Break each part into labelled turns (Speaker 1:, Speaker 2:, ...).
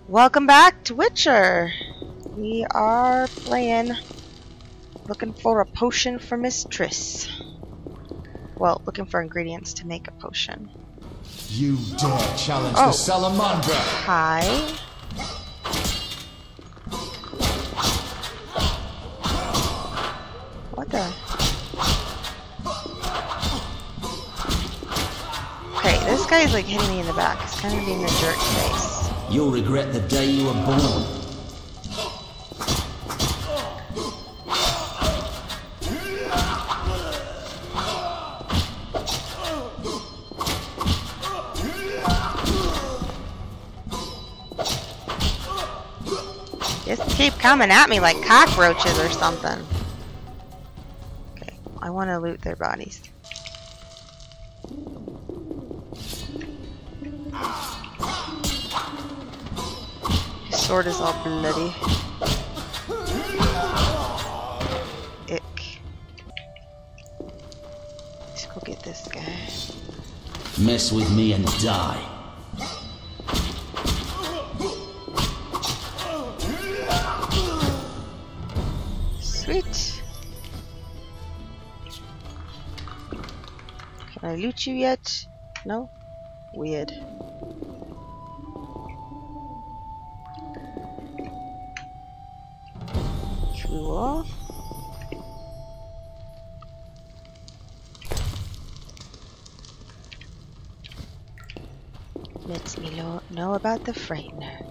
Speaker 1: Welcome back to Witcher. We are playing, looking for a potion for Miss Triss. Well, looking for ingredients to make a potion.
Speaker 2: You dare challenge the Salamandra!
Speaker 1: Hi. What the? Okay, this guy's like hitting me in the back. He's kind of being a jerk face.
Speaker 3: You'll regret the day you were born.
Speaker 1: Just keep coming at me like cockroaches or something. Okay, I want to loot their bodies. His sword is all bloody. Ick. Let's go get this guy.
Speaker 3: Mess with me and die.
Speaker 1: Sweet. Can I loot you yet? No? Weird. Cool. Lets me know about the Frightener.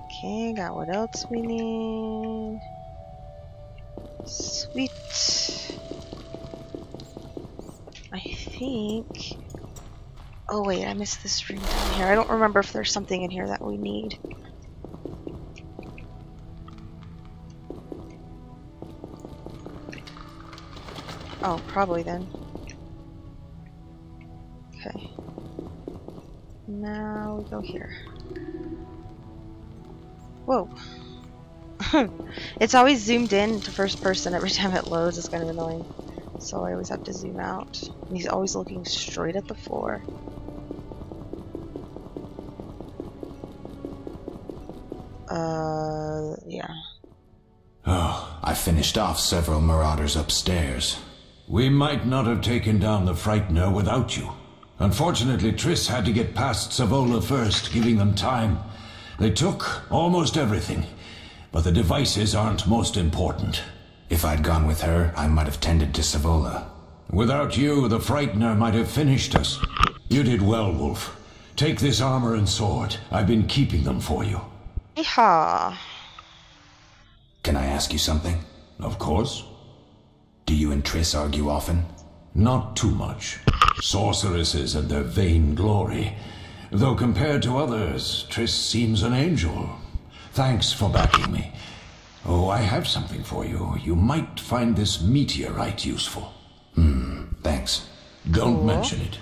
Speaker 1: Okay, got what else we need. Sweet. I think... Oh wait, I missed this room down here. I don't remember if there's something in here that we need. Oh, probably then. Okay. Now we go here. Whoa. It's always zoomed in to first person every time it loads. It's kind of annoying. So I always have to zoom out. And he's always looking straight at the floor. Yeah.
Speaker 2: Oh, I finished off several marauders upstairs.
Speaker 4: We might not have taken down the Frightener without you. Unfortunately, Triss had to get past Savola first, giving them time. They took almost everything, but the devices aren't most important.
Speaker 2: If I'd gone with her, I might have tended to Savola.
Speaker 4: Without you, the Frightener might have finished us. You did well, Wolf. Take this armor and sword. I've been keeping them for you.
Speaker 1: Yeehaw.
Speaker 2: Can I ask you something?
Speaker 4: Of course.
Speaker 2: Do you and Triss argue often?
Speaker 4: Not too much. Sorceresses and their vain glory. Though compared to others, Triss seems an angel. Thanks for backing me. Oh, I have something for you. You might find this meteorite useful.
Speaker 2: Thanks.
Speaker 4: Don't mention it.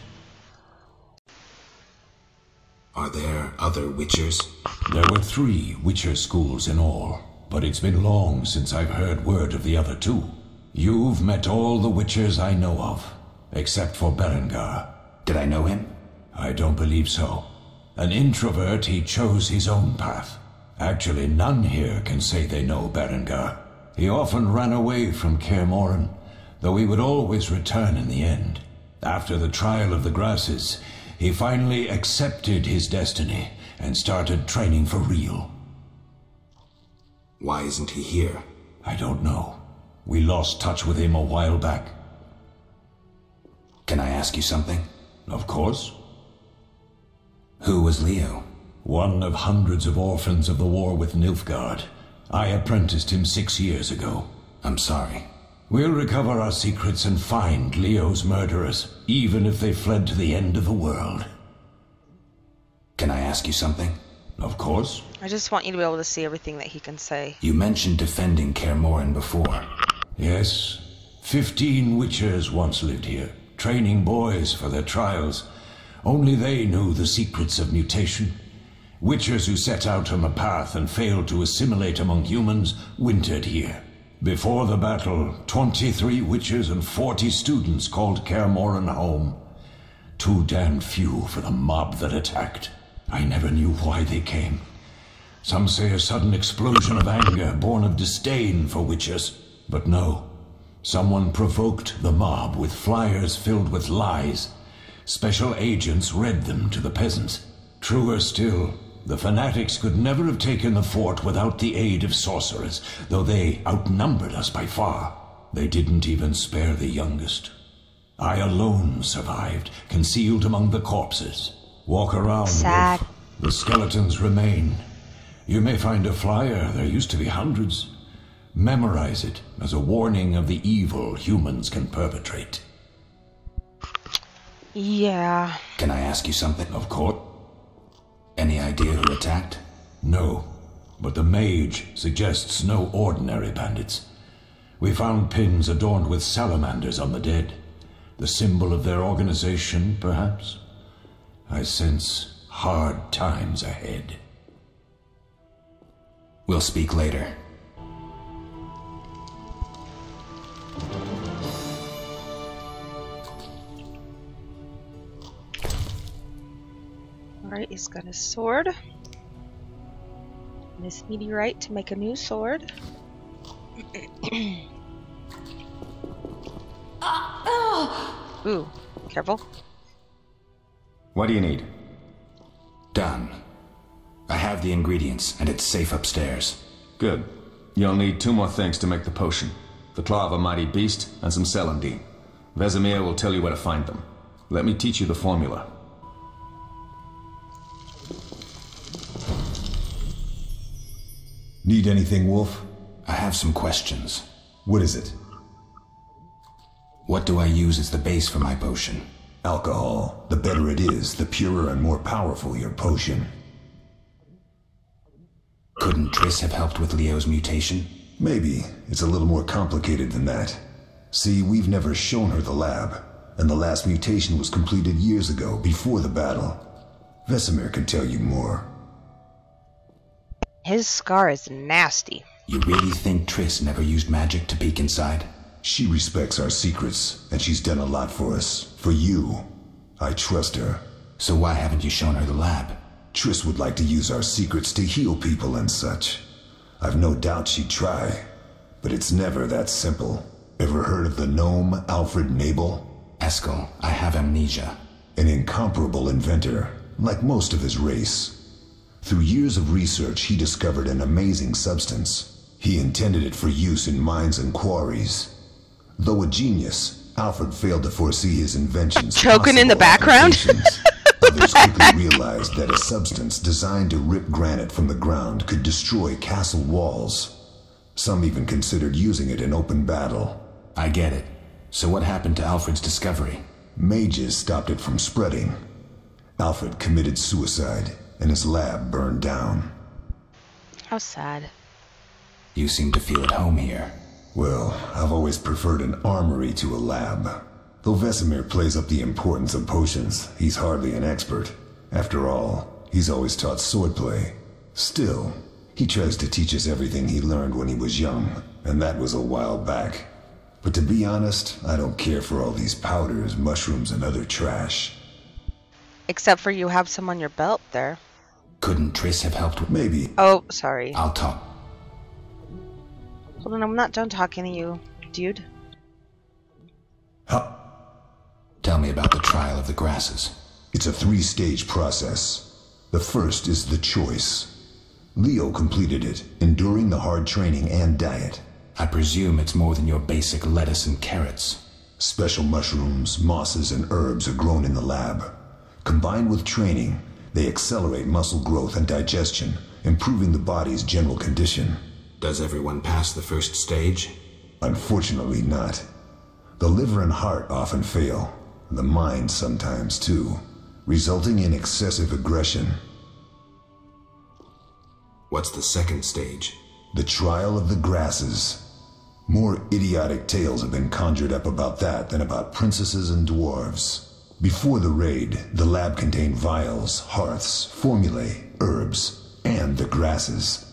Speaker 2: Are there other Witchers?
Speaker 4: There were 3 Witcher schools in all, but it's been long since I've heard word of the other 2. You've met all the Witchers I know of, except for Berengar.
Speaker 2: Did I know him?
Speaker 4: I don't believe so. An introvert, he chose his own path. Actually, none here can say they know Berengar. He often ran away from Kaer Morhen, though he would always return in the end. After the trial of the grasses, he finally accepted his destiny and started training for real.
Speaker 2: Why isn't he here?
Speaker 4: I don't know. We lost touch with him a while back.
Speaker 2: Can I ask you something?
Speaker 4: Of course.
Speaker 2: Who was Leo?
Speaker 4: One of hundreds of orphans of the war with Nilfgaard. I apprenticed him 6 years ago.
Speaker 2: I'm sorry.
Speaker 4: We'll recover our secrets and find Leo's murderers, even if they fled to the end of the world.
Speaker 2: Can I ask you something?
Speaker 4: Of course.
Speaker 1: I just want you to be able to see everything that he can say.
Speaker 2: You mentioned defending Kaer Morhen before.
Speaker 4: Yes. 15 Witchers once lived here, training boys for their trials. Only they knew the secrets of mutation. Witchers who set out on a path and failed to assimilate among humans wintered here. Before the battle, 23 witches and 40 students called Kaer Morhen home. too damn few for the mob that attacked. I never knew why they came. Some say a sudden explosion of anger born of disdain for witches. But no. Someone provoked the mob with flyers filled with lies. Special agents read them to the peasants. Truer still, the fanatics could never have taken the fort without the aid of sorcerers, though they outnumbered us by far. They didn't even spare the youngest. I alone survived, concealed among the corpses. Walk around,
Speaker 1: Sad.
Speaker 4: Wolf. The skeletons remain. You may find a flyer, there used to be hundreds. Memorize it as a warning of the evil humans can perpetrate.
Speaker 1: Yeah.
Speaker 2: Can I ask you something?
Speaker 4: Of course.
Speaker 2: Any idea who attacked?
Speaker 4: No, but the mage suggests no ordinary bandits. We found pins adorned with salamanders on the dead. The symbol of their organization, perhaps? I sense hard times ahead.
Speaker 2: We'll speak later.
Speaker 1: Alright, he's got his sword. And his meteorite to make a new sword. Ooh, careful.
Speaker 5: What do you need?
Speaker 2: Done. I have the ingredients, and it's safe upstairs.
Speaker 5: Good. You'll need 2 more things to make the potion. The claw of a mighty beast and some celandine. Vesemir will tell you where to find them. Let me teach you the formula.
Speaker 6: Need anything, Wolf?
Speaker 2: I have some questions.
Speaker 6: What is it?
Speaker 2: What do I use as the base for my potion?
Speaker 6: Alcohol. The better it is, the purer and more powerful your potion.
Speaker 2: Couldn't Triss have helped with Leo's mutation?
Speaker 6: Maybe. It's a little more complicated than that. See, we've never shown her the lab, and the last mutation was completed years ago, before the battle. Vesemir can tell you more.
Speaker 1: His scar is nasty.
Speaker 2: You really think Triss never used magic to peek inside?
Speaker 6: She respects our secrets, and she's done a lot for us. For you. I trust her.
Speaker 2: So why haven't you shown her the lab?
Speaker 6: Triss would like to use our secrets to heal people and such. I've no doubt she'd try, but it's never that simple. Ever heard of the gnome Alfred Nabel?
Speaker 2: Eskel, I have amnesia.
Speaker 6: An incomparable inventor, like most of his race. Through years of research, he discovered an amazing substance. He intended it for use in mines and quarries. Though a genius, Alfred failed to foresee his inventions.
Speaker 1: Choking in the background?
Speaker 6: Others quickly realized that a substance designed to rip granite from the ground could destroy castle walls. Some even considered using it in open battle.
Speaker 2: I get it. So what happened to Alfred's discovery?
Speaker 6: Mages stopped it from spreading. Alfred committed suicide, and his lab burned down.
Speaker 1: How sad.
Speaker 2: You seem to feel at home here.
Speaker 6: Well, I've always preferred an armory to a lab. Though Vesemir plays up the importance of potions, he's hardly an expert. After all, he's always taught swordplay. Still, he tries to teach us everything he learned when he was young, and that was a while back. But to be honest, I don't care for all these powders, mushrooms, and other trash.
Speaker 1: Except for you have some on your belt there.
Speaker 2: Couldn't Triss have helped with...
Speaker 6: Maybe.
Speaker 1: Oh, sorry.
Speaker 2: I'll talk.
Speaker 1: Hold on, I'm not done talking to you, dude.
Speaker 6: Huh.
Speaker 2: Tell me about the trial of the grasses.
Speaker 6: It's a 3-stage process. The first is the choice. Leo completed it, enduring the hard training and diet.
Speaker 2: I presume it's more than your basic lettuce and carrots.
Speaker 6: Special mushrooms, mosses, and herbs are grown in the lab. Combined with training, they accelerate muscle growth and digestion, improving the body's general condition.
Speaker 2: Does everyone pass the first stage?
Speaker 6: Unfortunately not. The liver and heart often fail, the mind sometimes too, resulting in excessive aggression.
Speaker 2: What's the second stage?
Speaker 6: The trial of the grasses. More idiotic tales have been conjured up about that than about princesses and dwarves. Before the raid, the lab contained vials, hearths, formulae, herbs, and the grasses.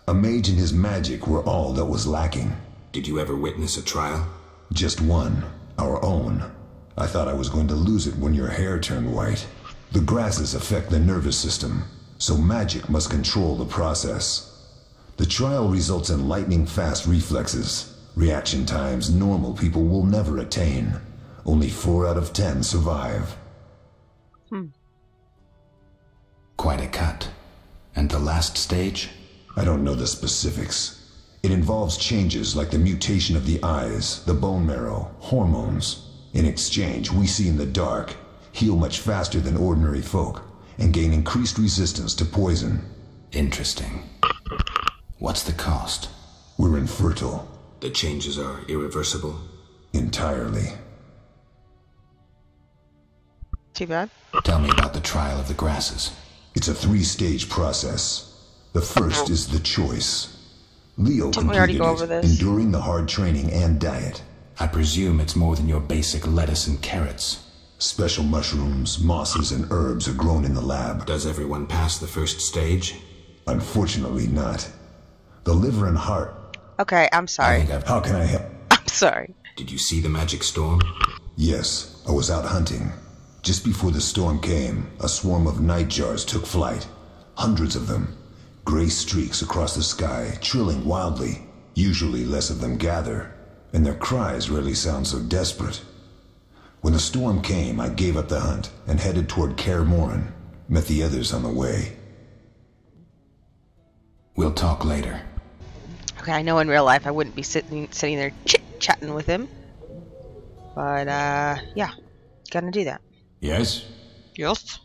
Speaker 6: A mage and his magic were all that was lacking.
Speaker 2: Did you ever witness a trial?
Speaker 6: Just one, our own. I thought I was going to lose it when your hair turned white. The grasses affect the nervous system, so magic must control the process. The trial results in lightning-fast reflexes, reaction times normal people will never attain. Only 4 out of 10 survive.
Speaker 2: Quite a cut. And the last stage?
Speaker 6: I don't know the specifics. It involves changes like the mutation of the eyes, the bone marrow, hormones. In exchange, we see in the dark, heal much faster than ordinary folk, and gain increased resistance to poison.
Speaker 2: Interesting. What's the cost?
Speaker 6: We're infertile.
Speaker 7: The changes are irreversible?
Speaker 6: Entirely.
Speaker 1: Too bad.
Speaker 2: Tell me about the trial of the grasses.
Speaker 6: It's a 3-stage process. The first is the choice. Leo
Speaker 1: Didn't we already
Speaker 6: completed
Speaker 1: go
Speaker 6: it,
Speaker 1: over this?
Speaker 6: enduring the hard training and diet.
Speaker 2: I presume it's more than your basic lettuce and carrots.
Speaker 6: Special mushrooms, mosses, and herbs are grown in the lab.
Speaker 7: Does everyone pass the first stage?
Speaker 6: Unfortunately not. The liver and heart...
Speaker 1: Okay, I'm
Speaker 2: I
Speaker 1: sorry.
Speaker 2: think I've...
Speaker 6: How can I help?
Speaker 1: I'm sorry.
Speaker 7: Did you see the magic storm?
Speaker 6: Yes, I was out hunting. Just before the storm came, a swarm of nightjars took flight. Hundreds of them. Gray streaks across the sky, trilling wildly. Usually less of them gather, and their cries rarely sound so desperate. When the storm came, I gave up the hunt and headed toward Kaer Morhen. Met the others on the way.
Speaker 2: We'll talk later.
Speaker 1: Okay, I know in real life I wouldn't be sitting there chit-chatting with him. But, yeah. Gonna do that.
Speaker 4: Yes?
Speaker 1: Yes?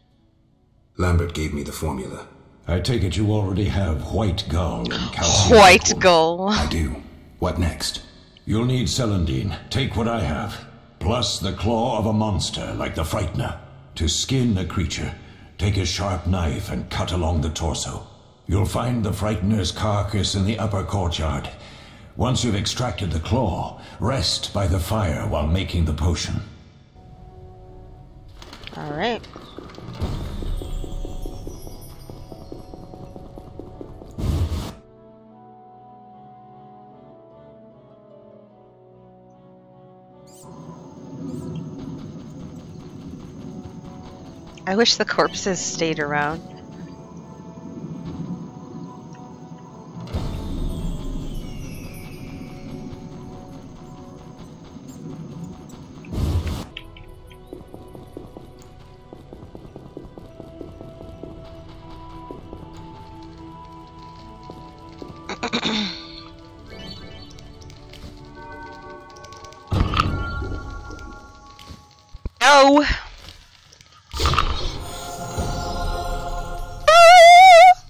Speaker 7: Lambert gave me the formula.
Speaker 4: I take it you already have white gull and calcium.
Speaker 1: White gull.
Speaker 2: I do. What next?
Speaker 4: You'll need celandine. Take what I have. Plus the claw of a monster like the Frightener. To skin a creature, take a sharp knife and cut along the torso. You'll find the Frightener's carcass in the upper courtyard. Once you've extracted the claw, rest by the fire while making the potion.
Speaker 1: Alright. I wish the corpses stayed around. No!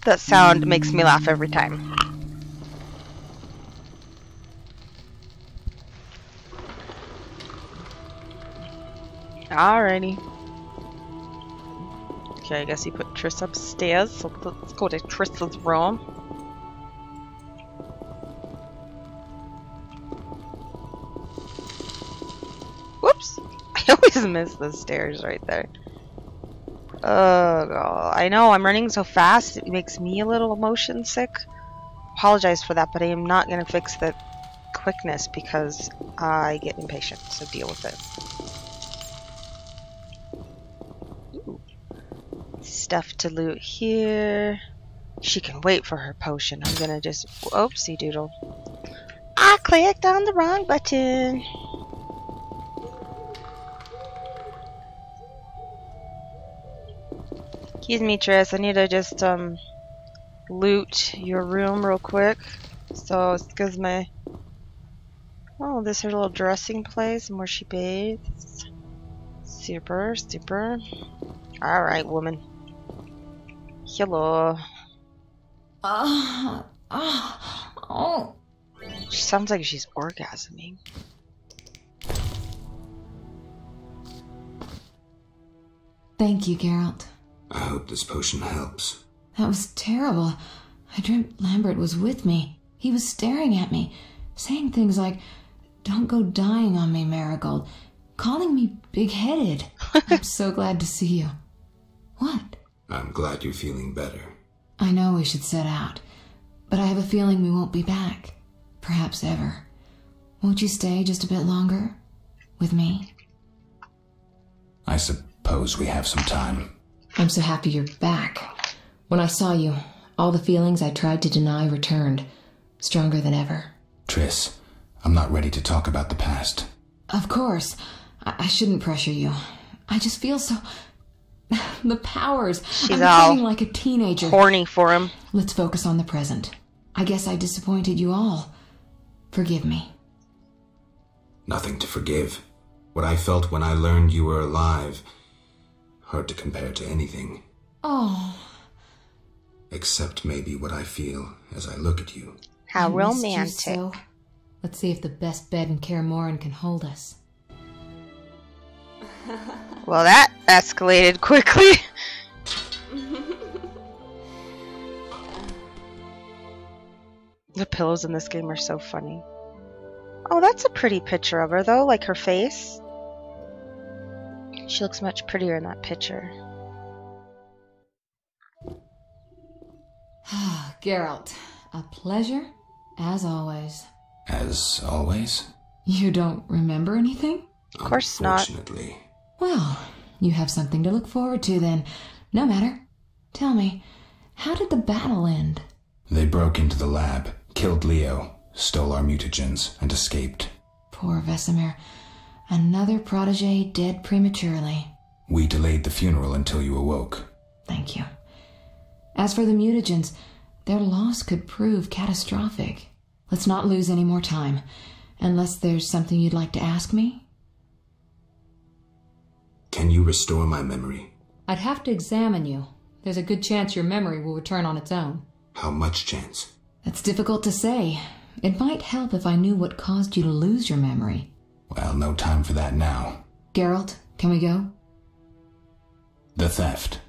Speaker 1: That sound makes me laugh every time. Alrighty. Okay, I guess he put Triss upstairs, so let's go to Triss's room. Whoops! I always miss the stairs right there. Oh god, I know I'm running so fast it makes me a little motion sick. Apologize for that, but I am not gonna fix the quickness because I get impatient, so deal with it. Ooh. Stuff to loot here. She can wait for her potion. I'm gonna just oopsie doodle. I clicked on the wrong button. Excuse me, Triss, I need to just, loot your room real quick. So, excuse me. Oh, this is her little dressing place where she bathes. Super, super. Alright, woman. Hello. She sounds like she's orgasming.
Speaker 8: Thank you, Geralt.
Speaker 7: I hope this potion helps.
Speaker 8: That was terrible. I dreamt Lambert was with me. He was staring at me, saying things like, "Don't go dying on me, Marigold," calling me big-headed. I'm so glad to see you. What?
Speaker 7: I'm glad you're feeling better.
Speaker 8: I know we should set out, but I have a feeling we won't be back. Perhaps ever. Won't you stay just a bit longer? With me?
Speaker 2: I suppose we have some time.
Speaker 8: I'm so happy you're back. When I saw you, all the feelings I tried to deny returned, stronger than ever.
Speaker 2: Triss, I'm not ready to talk about the past.
Speaker 8: Of course. I shouldn't pressure you. I just feel so... the powers.
Speaker 1: She's
Speaker 8: I'm feeling
Speaker 1: all
Speaker 8: like a teenager.
Speaker 1: horny for him.
Speaker 8: Let's focus on the present. I guess I disappointed you all. Forgive me.
Speaker 7: Nothing to forgive. What I felt when I learned you were alive, hard to compare to anything.
Speaker 8: Oh.
Speaker 7: Except maybe what I feel as I look at you.
Speaker 1: How
Speaker 8: I missed you
Speaker 1: romantic.
Speaker 8: so. Let's see if the best bed in Kaer Morhen can hold us.
Speaker 1: Well, that escalated quickly. The pillows in this game are so funny. Oh, that's a pretty picture of her, though, like her face. She looks much prettier in that picture.
Speaker 8: Geralt, a pleasure, as always.
Speaker 2: As always?
Speaker 8: You don't remember anything?
Speaker 1: Of course not.
Speaker 7: Unfortunately.
Speaker 8: Well, you have something to look forward to then. No matter. Tell me, how did the battle end?
Speaker 2: They broke into the lab, killed Leo, stole our mutagens, and escaped.
Speaker 8: Poor Vesemir. Another protege dead prematurely.
Speaker 2: We delayed the funeral until you awoke.
Speaker 8: Thank you. As for the mutagens, their loss could prove catastrophic. Let's not lose any more time. Unless there's something you'd like to ask me?
Speaker 7: Can you restore my memory?
Speaker 8: I'd have to examine you. There's a good chance your memory will return on its own.
Speaker 7: How much chance?
Speaker 8: That's difficult to say. It might help if I knew what caused you to lose your memory.
Speaker 2: Well, no time for that now.
Speaker 8: Geralt, can we go?
Speaker 2: The theft.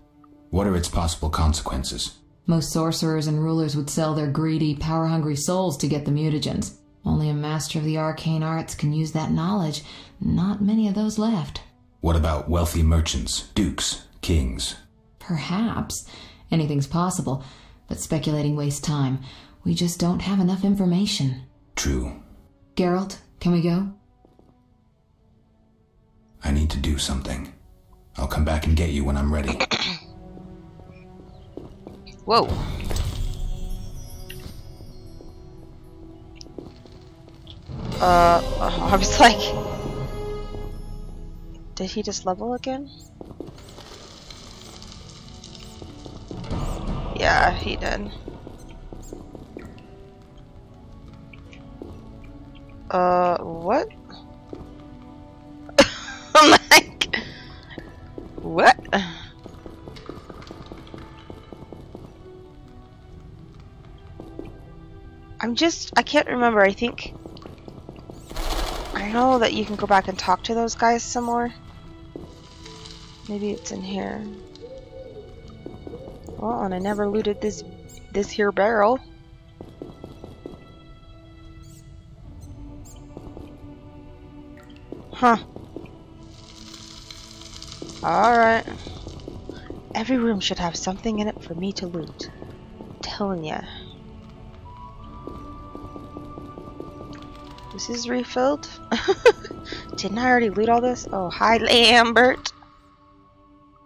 Speaker 2: What are its possible consequences?
Speaker 8: Most sorcerers and rulers would sell their greedy, power-hungry souls to get the mutagens. Only a master of the arcane arts can use that knowledge. Not many of those left.
Speaker 2: What about wealthy merchants, dukes, kings?
Speaker 8: Perhaps. Anything's possible, but speculating wastes time. We just don't have enough information.
Speaker 2: True.
Speaker 8: Geralt, can we go?
Speaker 2: I need to do something. I'll come back and get you when I'm ready.
Speaker 1: Whoa. I was like... Did he just level again? Yeah, he did. What? I'm like... What? I can't remember. I think... I know that you can go back and talk to those guys some more. Maybe it's in here. Well, and I never looted this here barrel. Huh. Alright. Every room should have something in it for me to loot. I'm telling ya. This is refilled? Didn't I already loot all this? Oh, hi, Lambert.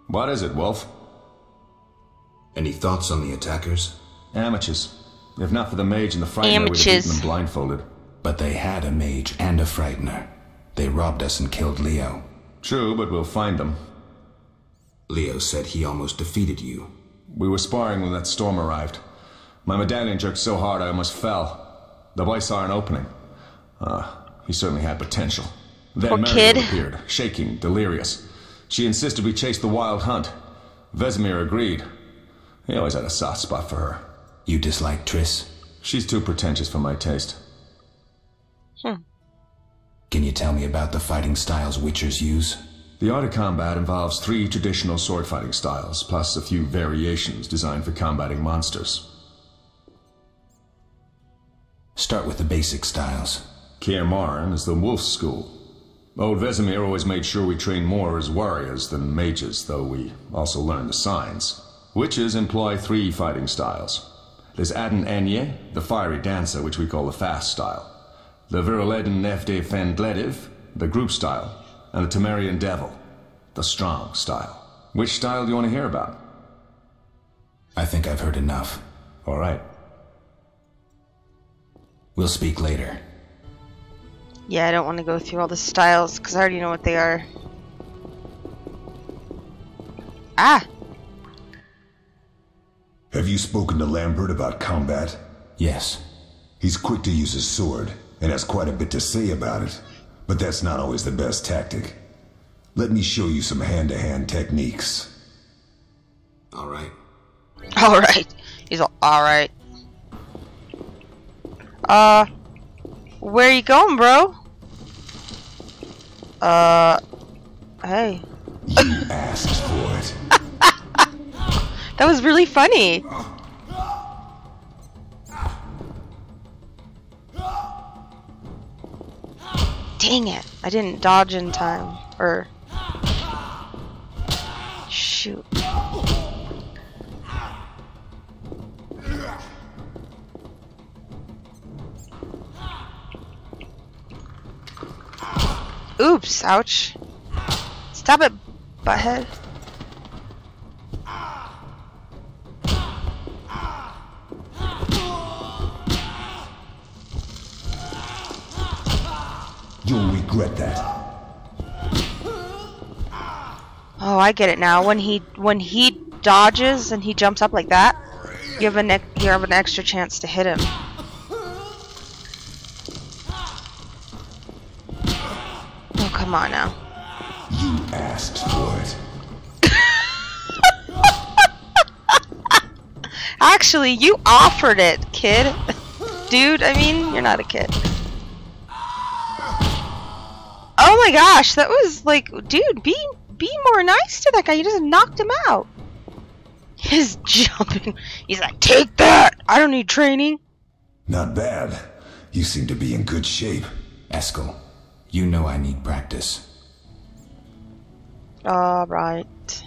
Speaker 5: What is it, Wolf?
Speaker 7: Any thoughts on the attackers?
Speaker 5: Amateurs. If not for the mage and the frightener, we'd have beaten them blindfolded.
Speaker 2: But they had a mage and a frightener. They robbed us and killed Leo.
Speaker 5: True, but we'll find them.
Speaker 7: Leo said he almost defeated you.
Speaker 5: We were sparring when that storm arrived. My medallion jerked so hard I almost fell. The boy saw an opening. He certainly had potential. Then
Speaker 1: Poor
Speaker 5: Marigold
Speaker 1: kid.
Speaker 5: appeared, shaking, delirious. She insisted we chase the wild hunt. Vesemir agreed. He always had a soft spot for her.
Speaker 2: You dislike Triss?
Speaker 5: She's too pretentious for my taste.
Speaker 2: Can you tell me about the fighting styles Witchers use?
Speaker 5: The art of combat involves 3 traditional sword fighting styles, plus a few variations designed for combating monsters.
Speaker 2: Start with the basic styles.
Speaker 5: Kaer Morhen is the wolf school. Old Vesemir always made sure we trained more as warriors than mages, though we also learned the signs. Witches employ 3 fighting styles. There's Aden Enye, the fiery dancer, which we call the fast style. The Viruleden Nef de Fendlediv, the group style, and the Temerian Devil. The strong style. Which style do you want to hear about?
Speaker 2: I think I've heard enough.
Speaker 5: All right.
Speaker 2: We'll speak later.
Speaker 1: Yeah, I don't want to go through all the styles because I already know what they are. Ah!
Speaker 6: Have you spoken to Lambert about combat?
Speaker 2: Yes.
Speaker 6: He's quick to use his sword, and has quite a bit to say about it. But that's not always the best tactic. Let me show you some hand-to-hand techniques.
Speaker 7: All right.
Speaker 1: Alright. He's all, alright. Where you going, bro? Hey.
Speaker 6: You asked for it.
Speaker 1: That was really funny. Dang it. I didn't dodge in time. Or... Shoot. Oops, ouch. Stop it, butthead.
Speaker 6: You'll regret that.
Speaker 1: Oh, I get it now. When he dodges and he jumps up like that, you have an extra chance to hit him. Oh, come on now.
Speaker 6: You asked for it.
Speaker 1: Actually, you offered it, kid. Dude, I mean, you're not a kid. Oh my gosh, that was like, dude, be more nice to that guy. You just knocked him out. He's jumping. He's like, take that. I don't need training.
Speaker 6: Not bad. You seem to be in good shape.
Speaker 2: Eskel, you know I need practice.
Speaker 1: Alright.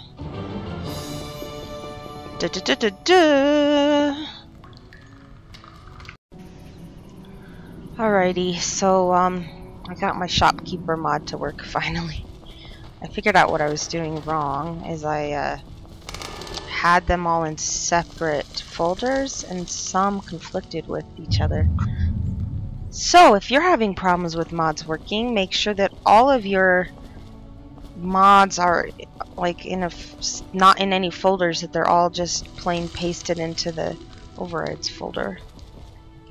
Speaker 1: Alrighty, so, I got my shopkeeper mod to work finally. I figured out what I was doing wrong, is I, had them all in separate folders, and some conflicted with each other. So, if you're having problems with mods working, make sure that all of your mods are like not in any folders, that they're all just plain pasted into the overrides folder.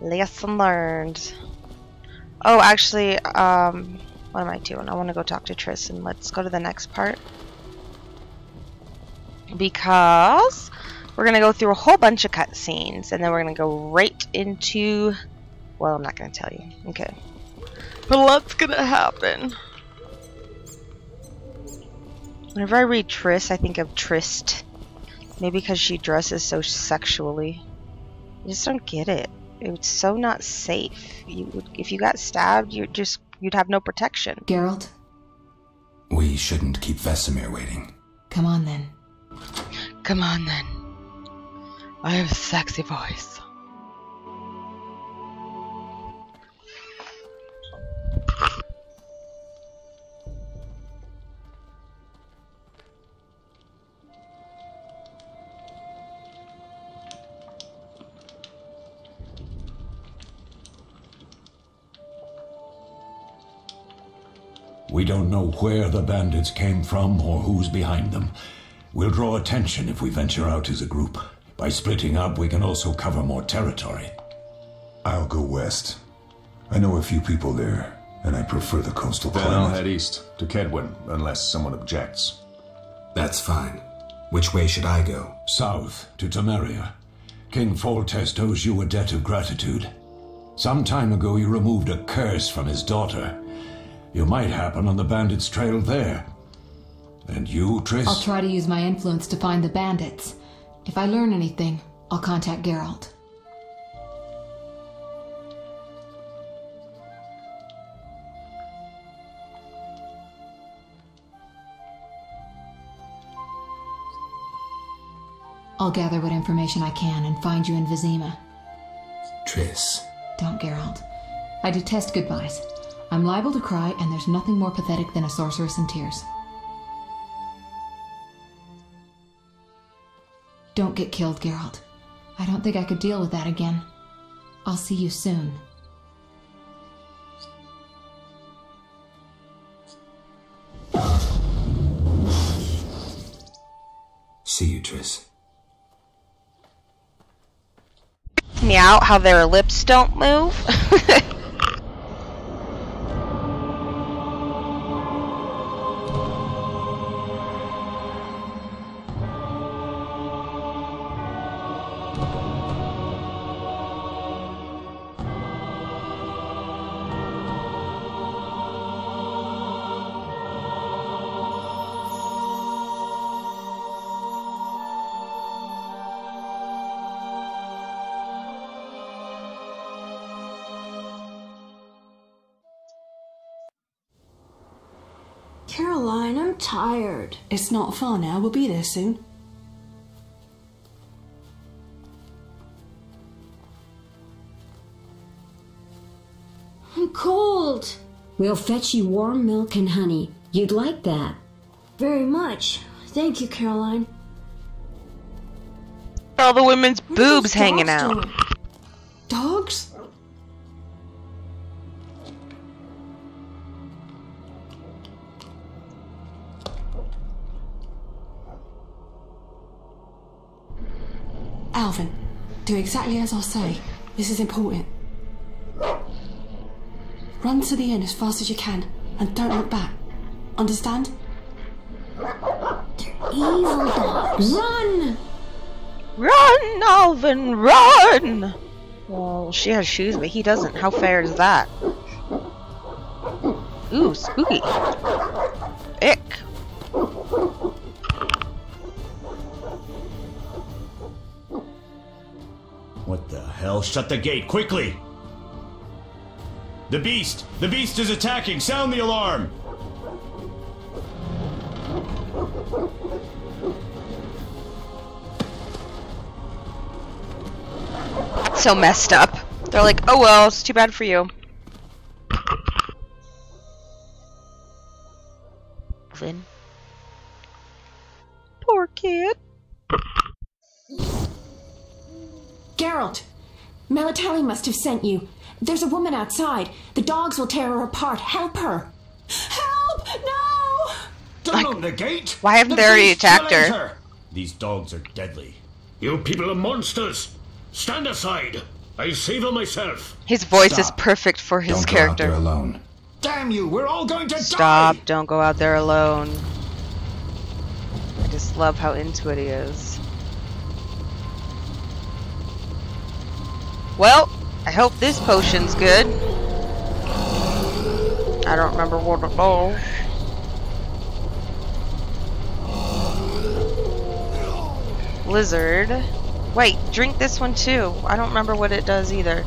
Speaker 1: Lesson learned. Oh, actually, what am I doing? I want to go talk to Triss, and let's go to the next part, because we're gonna go through a whole bunch of cutscenes, and then we're gonna go right into, well, I'm not gonna tell you. Okay, but what's gonna happen? Whenever I read Triss, I think of Trist. Maybe because she dresses so sexually. I just don't get it. It's so not safe. If you got stabbed, you'd have no protection.
Speaker 8: Geralt?
Speaker 2: We shouldn't keep Vesemir waiting.
Speaker 8: Come on then.
Speaker 1: Come on then. I have a sexy voice.
Speaker 4: We don't know where the bandits came from or who's behind them. We'll draw attention if we venture out as a group. By splitting up, we can also cover more territory.
Speaker 6: I'll go west. I know a few people there, and I prefer the coastal
Speaker 5: Then
Speaker 6: climate.
Speaker 5: I'll head east, to Kedwin, unless someone objects.
Speaker 7: That's fine. Which way should I go?
Speaker 4: South, to Temeria. King Foltest owes you a debt of gratitude. Some time ago you removed a curse from his daughter. You might happen on the bandits' trail there. And you, Triss?
Speaker 8: I'll try to use my influence to find the bandits. If I learn anything, I'll contact Geralt. I'll gather what information I can and find you in Vizima.
Speaker 2: Triss.
Speaker 8: Don't, Geralt. I detest goodbyes. I'm liable to cry, and there's nothing more pathetic than a sorceress in tears. Don't get killed, Geralt. I don't think I could deal with that again. I'll see you soon.
Speaker 7: See you, Triss.
Speaker 1: Me out how their lips don't move.
Speaker 9: Caroline, I'm tired.
Speaker 10: It's not far now. We'll be there soon.
Speaker 9: I'm cold.
Speaker 11: We'll fetch you warm milk and honey. You'd like that.
Speaker 9: Very much. Thank you, Caroline.
Speaker 1: All the women's boobs hanging out.
Speaker 10: Dogs? Alvin, do exactly as I say. This is important. Run to the inn as fast as you can, and don't look back. Understand?
Speaker 9: They're evil dogs.
Speaker 11: Run!
Speaker 1: Run, Alvin, run! Well, she has shoes, but he doesn't. How fair is that? Ooh, spooky. Ick.
Speaker 12: What the hell? Shut the gate, quickly! The beast! The beast is attacking! Sound the alarm!
Speaker 1: So messed up. They're like, oh well, it's too bad for you. Finn. Poor kid.
Speaker 10: Geralt! Melitele must have sent you. There's a woman outside. The dogs will tear her apart. Help her! Help! No!
Speaker 12: Don't open the gate!
Speaker 1: Why haven't they already attacked her?
Speaker 12: These dogs are deadly.
Speaker 13: You people are monsters! Stand aside! I'll save her myself!
Speaker 1: His voice is perfect for his
Speaker 2: Don't
Speaker 1: character.
Speaker 2: Go out there alone.
Speaker 12: Damn you! We're all going to die!
Speaker 1: Stop! Don't go out there alone. I just love how into it he is. Well, I hope this potion's good. I don't remember what it does. Blizzard. Wait, drink this one too. I don't remember what it does either.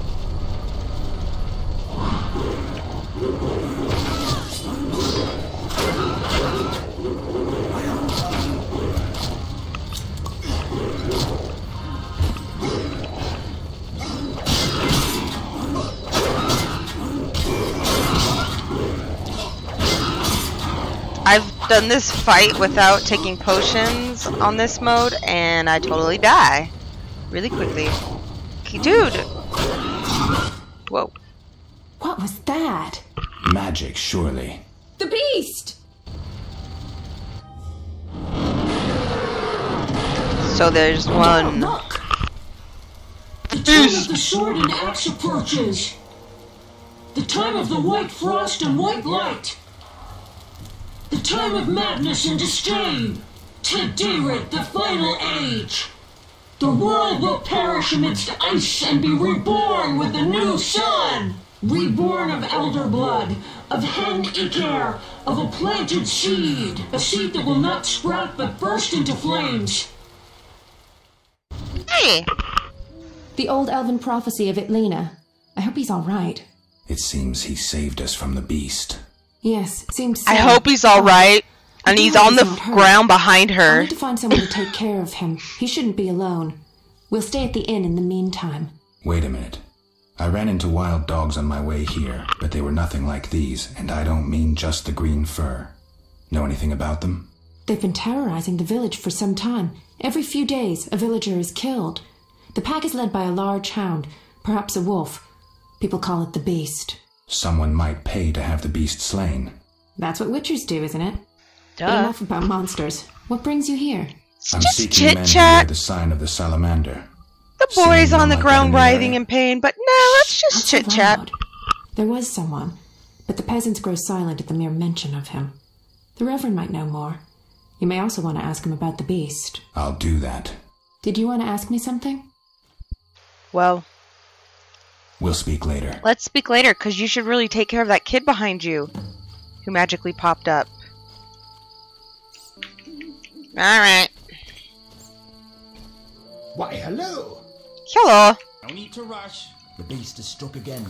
Speaker 1: I've done this fight without taking potions on this mode, and I totally die really quickly. Okay, dude! Whoa.
Speaker 10: What was that?
Speaker 2: Magic, surely.
Speaker 11: The beast!
Speaker 1: So there's one.
Speaker 13: Look! The time of the sword and axe approaches! The time of the white frost and white light! The time of madness and disdain! Tedirith, the final age! The world will perish amidst ice and be reborn with the new sun! Reborn of elder blood, of hen Iker, of a planted seed! A seed that will not sprout but burst into flames!
Speaker 1: Hey!
Speaker 8: The old elven prophecy of Itlena. I hope he's alright.
Speaker 2: It seems he saved us from the beast.
Speaker 8: Yes, seems so.
Speaker 1: I hope he's alright. And he's on the ground behind
Speaker 8: I
Speaker 1: her.
Speaker 8: need to find someone to take care of him. He shouldn't be alone. We'll stay at the inn in the meantime.
Speaker 2: Wait a minute. I ran into wild dogs on my way here, but they were nothing like these, and I don't mean just the green fur. Know anything about them?
Speaker 10: They've been terrorizing the village for some time. Every few days, a villager is killed. The pack is led by a large hound, perhaps a wolf. People call it the Beast.
Speaker 2: Someone might pay to have the beast slain.
Speaker 10: That's what witchers do, isn't it?
Speaker 1: Duh.
Speaker 10: But enough about monsters. What brings you here?
Speaker 2: I'm
Speaker 1: Just
Speaker 2: seeking men who
Speaker 1: chit-chat.
Speaker 2: wear the sign of the salamander.
Speaker 1: The boy's
Speaker 2: Seeing
Speaker 1: on the
Speaker 2: no
Speaker 1: ground
Speaker 2: like
Speaker 1: writhing in pain, but no, let's just
Speaker 10: Not so
Speaker 1: chit-chat.
Speaker 10: loud. There was someone, but the peasants grow silent at the mere mention of him. The Reverend might know more. You may also want to ask him about the Beast.
Speaker 2: I'll do that.
Speaker 10: Did you want to ask me something?
Speaker 1: Well,
Speaker 2: We'll speak later.
Speaker 1: let's speak later, because you should really take care of that kid behind you who magically popped up. Alright.
Speaker 12: Why, hello.
Speaker 1: Hello.
Speaker 12: No need to rush.
Speaker 3: The beast has struck again.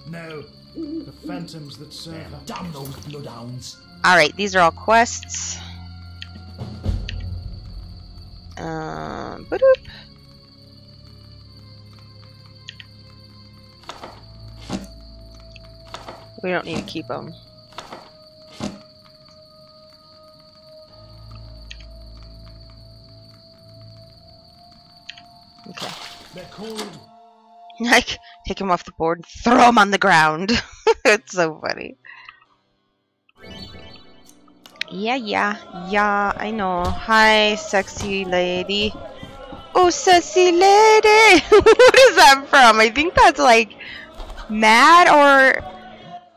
Speaker 14: No, the phantoms that serve her.
Speaker 3: Damn those bloodhounds.
Speaker 1: Alright, these are all quests. Ba-doop. We don't need to keep them. Okay.
Speaker 14: They're called.
Speaker 1: Like, take him off the board and throw him on the ground. It's so funny. Yeah, I know. Hi, sexy lady. Oh, sexy lady! What is that from? I think that's like Mad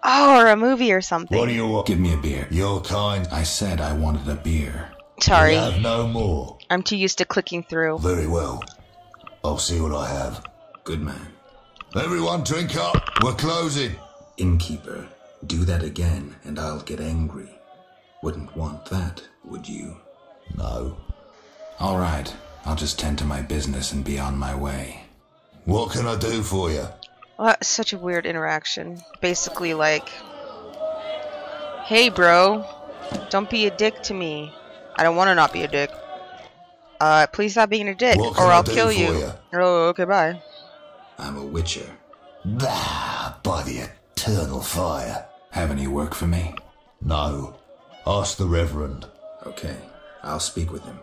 Speaker 1: or a movie or something.
Speaker 6: What do you want?
Speaker 2: Give me a beer.
Speaker 6: Your kind.
Speaker 2: I said I wanted a beer.
Speaker 1: Sorry.
Speaker 6: We'll have no more.
Speaker 1: I'm too used to clicking through.
Speaker 6: Very well. I'll see what I have.
Speaker 7: Good man.
Speaker 6: Everyone drink up. We're closing.
Speaker 7: Innkeeper, do that again and I'll get angry. Wouldn't want that, would you?
Speaker 6: No.
Speaker 2: All right. I'll just tend to my business and be on my way.
Speaker 6: What can I do for you?
Speaker 1: Well, that's such a weird interaction. Basically like, hey bro, don't be a dick to me. I don't want to not be a dick. Please stop being a dick,
Speaker 6: What
Speaker 1: or
Speaker 6: can I
Speaker 1: I'll
Speaker 6: do
Speaker 1: kill
Speaker 6: for
Speaker 1: you.
Speaker 6: ya?
Speaker 1: Oh, okay, bye.
Speaker 7: I'm a witcher.
Speaker 6: Ah, by the eternal fire.
Speaker 2: Have any work for me?
Speaker 6: No. Ask the Reverend.
Speaker 7: Okay, I'll speak with him.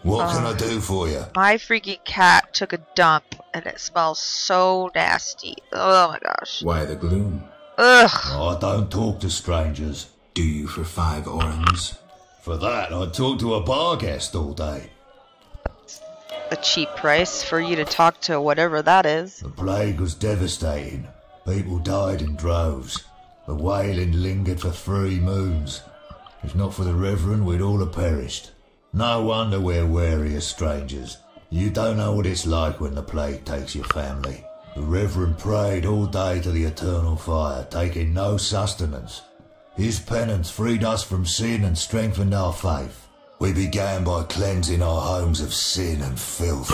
Speaker 6: What can I do for you?
Speaker 1: My freaky cat took a dump, and it smells so nasty. Oh my gosh.
Speaker 7: Why the gloom?
Speaker 1: Ugh.
Speaker 6: I don't talk to strangers.
Speaker 7: Do you for 5 orens?
Speaker 6: For that, I'd talk to a bar guest all day.
Speaker 1: A cheap price for you to talk to whatever that is.
Speaker 6: The plague was devastating. People died in droves. The wailing lingered for 3 moons. If not for the Reverend, we'd all have perished. No wonder we're wary of strangers. You don't know what it's like when the plague takes your family. The Reverend prayed all day to the eternal fire, taking no sustenance. His penance freed us from sin and strengthened our faith. We began by cleansing our homes of sin and filth.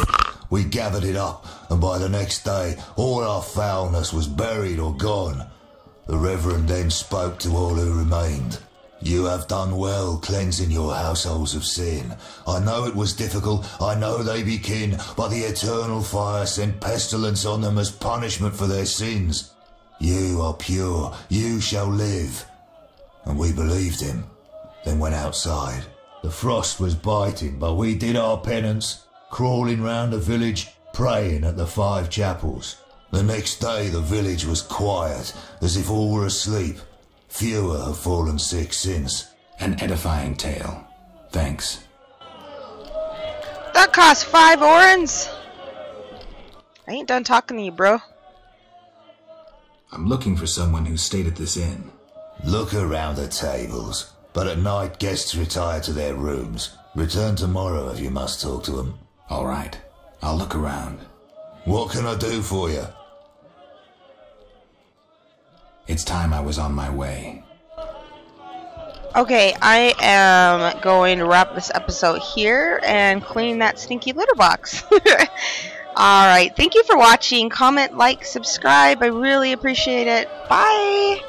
Speaker 6: We gathered it up, and by the next day, all our foulness was buried or gone. The Reverend then spoke to all who remained. You have done well cleansing your households of sin. I know it was difficult, I know they be kin, but the eternal fire sent pestilence on them as punishment for their sins. You are pure, you shall live. And we believed him, then went outside. The frost was biting, but we did our penance, crawling round the village, praying at the 5 chapels. The next day the village was quiet, as if all were asleep. Fewer have fallen sick since.
Speaker 2: An edifying tale. Thanks.
Speaker 1: That cost 5 orens. I ain't done talking to you, bro.
Speaker 7: I'm looking for someone who stayed at this inn.
Speaker 6: Look around the tables, but at night guests retire to their rooms. Return tomorrow if you must talk to them.
Speaker 2: All right. I'll look around.
Speaker 6: What can I do for you?
Speaker 2: It's time I was on my way.
Speaker 1: Okay, I am going to wrap this episode here and clean that stinky litter box. Alright, thank you for watching. Comment, like, subscribe. I really appreciate it. Bye!